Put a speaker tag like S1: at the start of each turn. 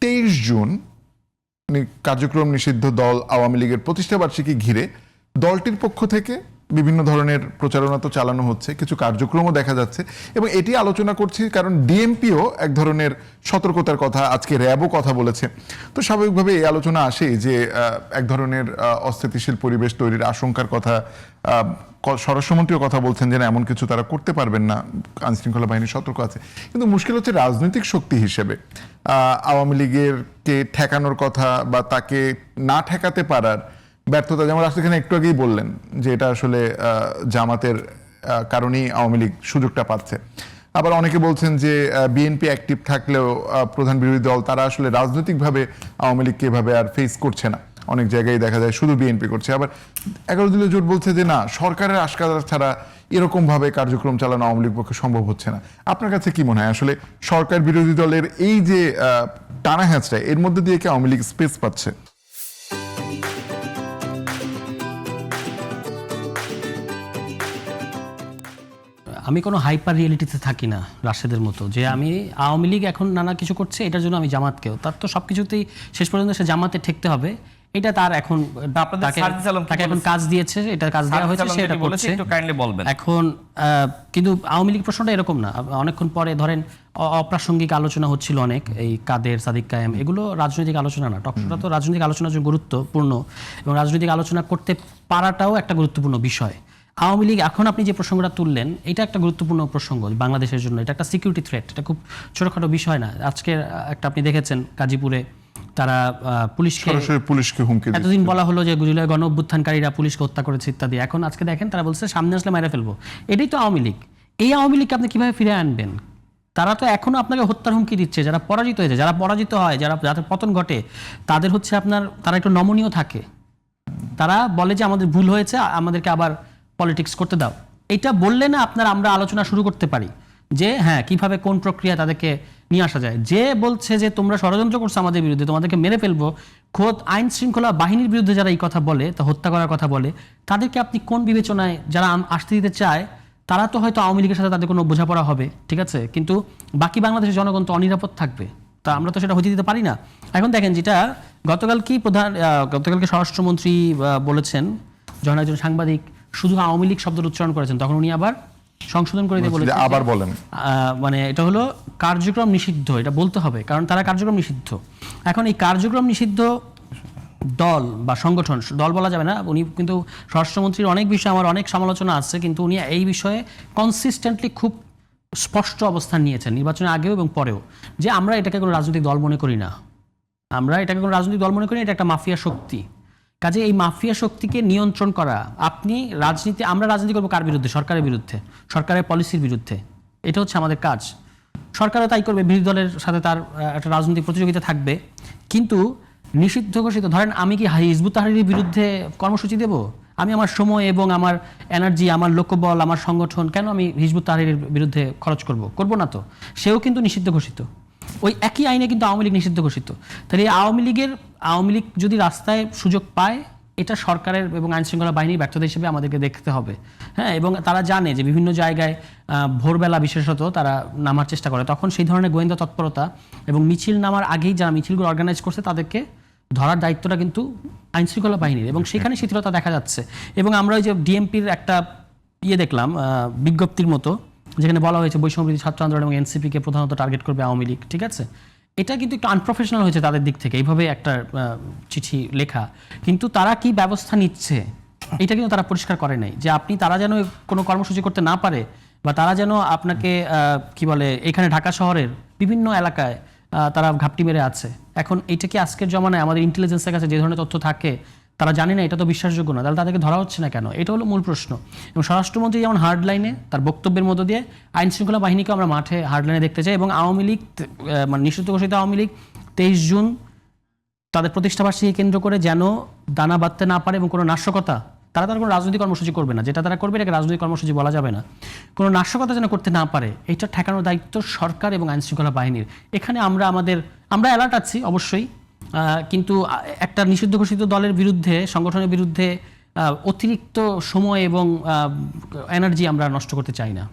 S1: 23 June কার্যক্রম নিষিদ্ধ দল আওয়ামী লীগের প্রতিষ্ঠাবার্ষিকী ঘিরে দলটির পক্ষ থেকে বিভিন্ন ধরনের প্রচারণা তো চালানো হচ্ছে, কিছু কার্যক্রমও দেখা যাচ্ছে এবং এটি আলোচনা করছি কারণ ডিএমপিও এক ধরনের সতর্কতার কথা, আজকে র্যাবও কথা বলেছে। তো স্বাভাবিকভাবে এই আলোচনা আসে যে এক ধরনের অস্থিতিশীল পরিবেশ তৈরির আশঙ্কার কথা। স্বরাষ্ট্রমন্ত্রীও কথা বলছেন যে না, এমন কিছু তারা করতে পারবেন না, আইনশৃঙ্খলা বাহিনী সতর্ক আছে। কিন্তু মুশকিল হচ্ছে রাজনৈতিক শক্তি হিসেবে আওয়ামী লীগের কে ঠেকানোর কথা বা তাকে না ঠেকাতে পারার ব্যর্থতা। যেমন রাষ্ট্রখানে একটু আগেই বললেন যে এটা আসলে জামাতের কারণেই আওয়ামী লীগ সুযোগটা পাচ্ছে। আবার অনেকে বলছেন যে বিএনপি অ্যাক্টিভ থাকলেও প্রধান বিরোধী দল তারা আসলে রাজনৈতিকভাবে আওয়ামী লীগকে এভাবে আর ফেস করছে না, অনেক জায়গায় দেখা যায় শুধু বিএনপি করছে। আবার 11 দলীয় জোট বলছে যে না, সরকারের আশকারা ছাড়া এরকম ভাবে কার্যক্রম চালানো আওয়ামী লীগ পক্ষে সম্ভব হচ্ছে না। আপনার কাছে কি মনে হয় আসলে সরকার বিরোধী দলের এই যে টানা হ্যাঁচড়া, এর মধ্যে দিয়ে কি আওয়ামী লীগ স্পেস পাচ্ছে?
S2: আমি কোনো হাইপার রিয়েলিটিতে থাকি না রাশেদের মতো, যে আমি আওয়ামী লীগ এখন নানা কিছু করছে এটার জন্য আমি জামাতকেও, তার তো সব কিছুতেই শেষ পর্যন্ত সে জামাতে ঠেকতে হবে। এটা তার এখন তাকে এখন কাজ দিয়েছে, এটা কাজ দেওয়া হয়েছে, সে এটা করছে। এখন কিন্তু আওয়ামী লীগ প্রশ্নটা এরকম না। অনেকক্ষণ পরে ধরেন অপ্রাসঙ্গিক আলোচনা হচ্ছিল অনেক, এই কাদের, সাদিক কায়েম, এগুলো রাজনৈতিক আলোচনা না। টকশোটা তো রাজনৈতিক আলোচনার জন্য গুরুত্বপূর্ণ এবং রাজনৈতিক আলোচনা করতে পারাটাও একটা গুরুত্বপূর্ণ বিষয়। আওয়ামী লীগ এখন আপনি যে প্রসঙ্গটা তুললেন, এটা একটা গুরুত্বপূর্ণ প্রসঙ্গ বাংলাদেশের জন্য। এটা একটা সিকিউরিটি থ্রেট, এটা খুব ছোটখাটো বিষয় না। আজকে একটা আপনি দেখেছেন গাজীপুরে তারা পুলিশকে হুমকি দিচ্ছে। এতদিন বলা হলো যে জুলাই গণ অভ্যুত্থানকারীরা পুলিশকে হত্যা করেছে ইত্যাদি, এখন আজকে দেখেন তারা বলছে সামনে আসলে মেরে ফেলবো। এটাই তো আওয়ামী লীগ। এই আওয়ামী লীগকে আপনি কিভাবে ফিরে আনবেন? তারা তো এখনো আপনাকে হত্যার হুমকি দিচ্ছে। যারা পরাজিত হয়েছে, যারা পরাজিত হয়, যাদের পতন ঘটে, তাদের হচ্ছে তারা একটু নমনীয় থাকে। তারা বলে যে আমাদের ভুল হয়েছে, আমাদেরকে আবার পলিটিক্স করতে দাও। এটা বললে না আমরা আলোচনা শুরু করতে পারি যে হ্যাঁ, কিভাবে কোন প্রক্রিয়া তাদেরকে নিয়ে আসা যায়। যে বলছে যে তোমরা ষড়যন্ত্র করছো আমাদের বিরুদ্ধে, তোমাদেরকে মেরে ফেলবো, খোদ আইন শৃঙ্খলা বাহিনীর বিরুদ্ধে যারা এই কথা বলে, তা হত্যা করার কথা বলে, তাদেরকে আপনি কোন বিবেচনায় যারা আসতে দিতে চায়, তারা তো হয়তো আওয়ামী লীগের সাথে তাদের কোনো বোঝাপড়া হবে, ঠিক আছে, কিন্তু বাকি বাংলাদেশের জনগণ তো অনিরাপদ থাকবে। তা আমরা তো সেটা হতে দিতে পারি না। এখন দেখেন যেটা গতকালকে স্বরাষ্ট্রমন্ত্রী বলেছেন, যখন একজন সাংবাদিক শুধু আওয়ামী লীগ শব্দের উচ্চারণ করেছেন, তখন উনি আবার সংশোধন করে দিয়ে বলেছেন,
S1: আবার বলেন,
S2: মানে এটা হলো কার্যক্রম নিষিদ্ধ, এটা বলতে হবে কারণ তারা কার্যক্রম নিষিদ্ধ। এখন এই কার্যক্রম নিষিদ্ধ দল বা সংগঠন, দল বলা যাবে না, উনি কিন্তু স্বরাষ্ট্রমন্ত্রীর অনেক বিষয়ে আমার অনেক সমালোচনা আছে, কিন্তু উনি এই বিষয়ে কনসিস্টেন্টলি খুব স্পষ্ট অবস্থান নিয়েছেন নির্বাচনের আগেও এবং পরেও, যে আমরা এটাকে কোনো রাজনৈতিক দল মনে করি না। এটা একটা মাফিয়া শক্তি। কাজে এই মাফিয়া শক্তিকে নিয়ন্ত্রণ করা, আমরা রাজনীতি করবো কার বিরুদ্ধে? সরকারের বিরুদ্ধে, সরকারের পলিসির বিরুদ্ধে। এটা হচ্ছে আমাদের কাজ। সরকারও তাই করবে, বিরোধী দলের সাথে তার একটা রাজনৈতিক প্রতিযোগিতা থাকবে। কিন্তু নিষিদ্ধ ঘোষিত, ধরেন আমি কি হিজবুত তাহরীরের বিরুদ্ধে কর্মসূচি দেব? আমি আমার সময় এবং আমার এনার্জি, আমার লোকবল, আমার সংগঠন কেন আমি হিজবুত তাহরীরের বিরুদ্ধে খরচ করব না তো? সেও কিন্তু নিষিদ্ধ ঘোষিত, ওই একই আইনে কিন্তু আওয়ামী লীগ নিষিদ্ধ ঘোষিত। তাহলে আওয়ামী লীগ যদি রাস্তায় সুযোগ পায়, এটা সরকারের এবং আইনশৃঙ্খলা বাহিনীর ব্যর্থতা হিসেবে আমাদেরকে দেখতে হবে। হ্যাঁ, এবং তারা জানে যে বিভিন্ন জায়গায় ভোরবেলা বিশেষত তারা নামার চেষ্টা করে, তখন সেই ধরনের গোয়েন্দা তৎপরতা এবং মিছিল নামার আগেই যারা মিছিলগুলো অর্গানাইজ করছে তাদেরকে ধরার দায়িত্বটা কিন্তু আইনশৃঙ্খলা বাহিনীর, এবং সেখানে শিথিলতা দেখা যাচ্ছে। এবং আমরা ওই যে ডিএমপির একটা দেখলাম বিজ্ঞপ্তির মতো, যেখানে বলা হয়েছে বৈষম্যবিরোধী ছাত্র আন্দোলন এবং এনসিপিকে প্রধানত টার্গেট করবে আওয়ামী লীগ, ঠিক আছে। এটা কিন্তু একটু আনপ্রফেশনাল হয়েছে তাদের দিক থেকে, এইভাবে একটা চিঠি লেখা। কিন্তু তারা কি ব্যবস্থা নিচ্ছে এটা কিন্তু তারা পরিষ্কার করে নাই, যে তারা যেন কোনো কর্মসূচি করতে না পারে, বা তারা যেন আপনাকে এখানে ঢাকা শহরের বিভিন্ন এলাকায় তারা ঘাপটি মেরে আছে। এখন এইটা কি আজকের জমানায় আমাদের ইন্টেলিজেন্সের কাছে যে ধরনের তথ্য থাকে তারা জানে না, এটা তো বিশ্বাসযোগ্য না, তাহলে তাদেরকে ধরা হচ্ছে না কেন? এটা হলো মূল প্রশ্ন। এবং স্বরাষ্ট্রমন্ত্রী যেমন হার্ডলাইনে তার বক্তব্যের মধ্য দিয়ে আইন শৃঙ্খলা বাহিনীকে আমরা মাঠে হার্ডলাইনে দেখতে চাই। এবং আওয়ামী লীগ নিষিদ্ধ ঘোষিত আওয়ামী লীগ 23 জুন তাদের প্রতিষ্ঠাবার্ষিকী কেন্দ্র করে যেন দানা বাঁধতে না পারে, এবং কোনো নাশকতা, তারা কোনো রাজনৈতিক কর্মসূচি করবে না, যেটা তারা করবে এটাকে রাজনৈতিক কর্মসূচি বলা যাবে না, কোনো নাশকতা যেন করতে না পারে, এইটা ঠেকানোর দায়িত্ব সরকার এবং আইন শৃঙ্খলা বাহিনীর। এখানে আমরা অ্যালার্ট আছি অবশ্যই, কিন্তু একটা নিষিদ্ধ ঘোষিত দলের বিরুদ্ধে, সংগঠনের বিরুদ্ধে অতিরিক্ত সময় এবং এনার্জি আমরা নষ্ট করতে চাই না।